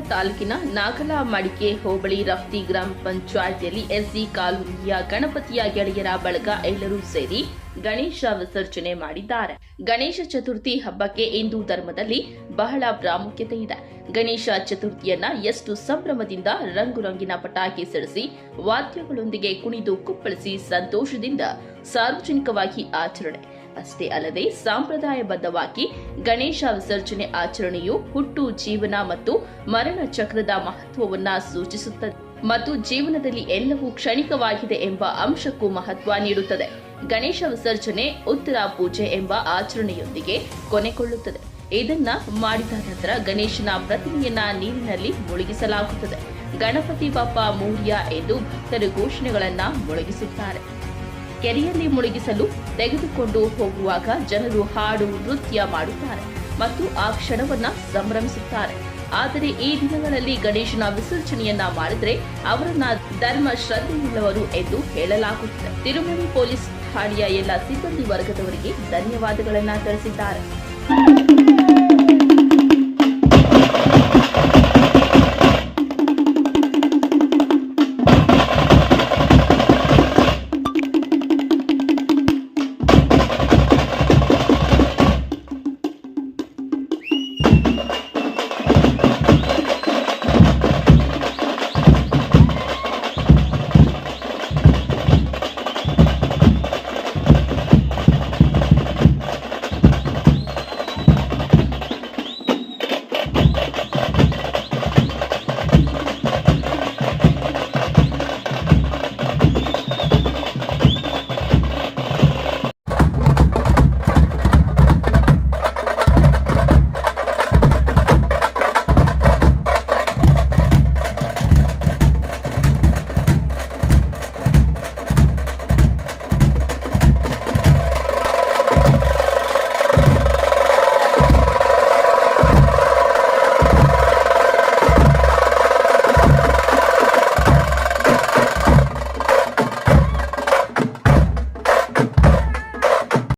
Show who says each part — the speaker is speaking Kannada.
Speaker 1: ತಾಲೂಕಿನ ನಾಗಲಮಡಿಕೆ ಹೋಬಳಿ ರಫ್ತಿ ಗ್ರಾಮ ಪಂಚಾಯಿತಿಯಲ್ಲಿ ಎಸ್ಸಿ ಕಾಲೋನಿಯ ಗಣಪತಿಯ ಗೆಳೆಯರ ಬಳಗ ಎಲ್ಲರೂ ಸೇರಿ ಗಣೇಶ ವಿಸರ್ಜನೆ ಮಾಡಿದ್ದಾರೆ. ಗಣೇಶ ಚತುರ್ಥಿ ಹಬ್ಬಕ್ಕೆ ಹಿಂದೂ ಧರ್ಮದಲ್ಲಿ ಬಹಳ ಪ್ರಾಮುಖ್ಯತೆ ಇದೆ. ಗಣೇಶ ಚತುರ್ಥಿಯನ್ನ ಎಷ್ಟು ಸಂಭ್ರಮದಿಂದ ರಂಗುರಂಗಿನ ಪಟಾಕಿ ಸಿಡಿಸಿ ವಾದ್ಯಗಳೊಂದಿಗೆ ಕುಣಿದು ಕುಪ್ಪಳಿಸಿ ಸಂತೋಷದಿಂದ ಸಾರ್ವಜನಿಕವಾಗಿ ಆಚರಣೆ ಅಷ್ಟೇ ಅಲ್ಲದೆ ಸಂಪ್ರದಾಯಬದ್ಧವಾಗಿ ಗಣೇಶ ವಿಸರ್ಜನೆ ಆಚರಣೆಯು ಹುಟ್ಟು ಜೀವನ ಮತ್ತು ಮರಣ ಚಕ್ರದ ಮಹತ್ವವನ್ನ ಸೂಚಿಸುತ್ತದೆ ಮತ್ತು ಜೀವನದಲ್ಲಿ ಎಲ್ಲವೂ ಕ್ಷಣಿಕವಾಗಿದೆ ಎಂಬ ಅಂಶಕ್ಕೂ ಮಹತ್ವ ನೀಡುತ್ತದೆ. ಗಣೇಶ ವಿಸರ್ಜನೆ ಉತ್ತರ ಪೂಜೆ ಎಂಬ ಆಚರಣೆಯೊಂದಿಗೆ ಕೊನೆಗೊಳ್ಳುತ್ತದೆ. ಇದನ್ನ ಮಾಡಿದ ನಂತರ ಗಣೇಶನ ಪ್ರತಿಮೆಯನ್ನ ನೀರಿನಲ್ಲಿ ಮುಳುಗಿಸಲಾಗುತ್ತದೆ. ಗಣಪತಿ ಬಪ್ಪ ಮೋರ್ಯ ಎಂದು ಭಕ್ತರು ಘೋಷಣೆಗಳನ್ನ ಮೊಳಗಿಸುತ್ತಾರೆ. ಕೆರೆಯಲ್ಲಿ ಮುಳುಗಿಸಲು ತೆಗೆದುಕೊಂಡು ಹೋಗುವಾಗ ಜನರು ಹಾಡು ನೃತ್ಯ ಮಾಡುತ್ತಾರೆ ಮತ್ತು ಆ ಕ್ಷಣವನ್ನ ಸಂಭ್ರಮಿಸುತ್ತಾರೆ. ಆದರೆ ಈ ದಿನಗಳಲ್ಲಿ ಗಣೇಶನ ವಿಸರ್ಜನೆಯನ್ನ ಮಾಡಿದರೆ ಅವರನ್ನ ಧರ್ಮ ಶ್ರದ್ಧೆಯುಳ್ಳವರು ಎಂದು ಹೇಳಲಾಗುತ್ತದೆ. ತಿರುಮಲೆ ಪೊಲೀಸ್ ಠಾಣೆಯ ಎಲ್ಲ ಸಿಬ್ಬಂದಿ ವರ್ಗದವರಿಗೆ ಧನ್ಯವಾದಗಳನ್ನ ತಿಳಿಸಿದ್ದಾರೆ.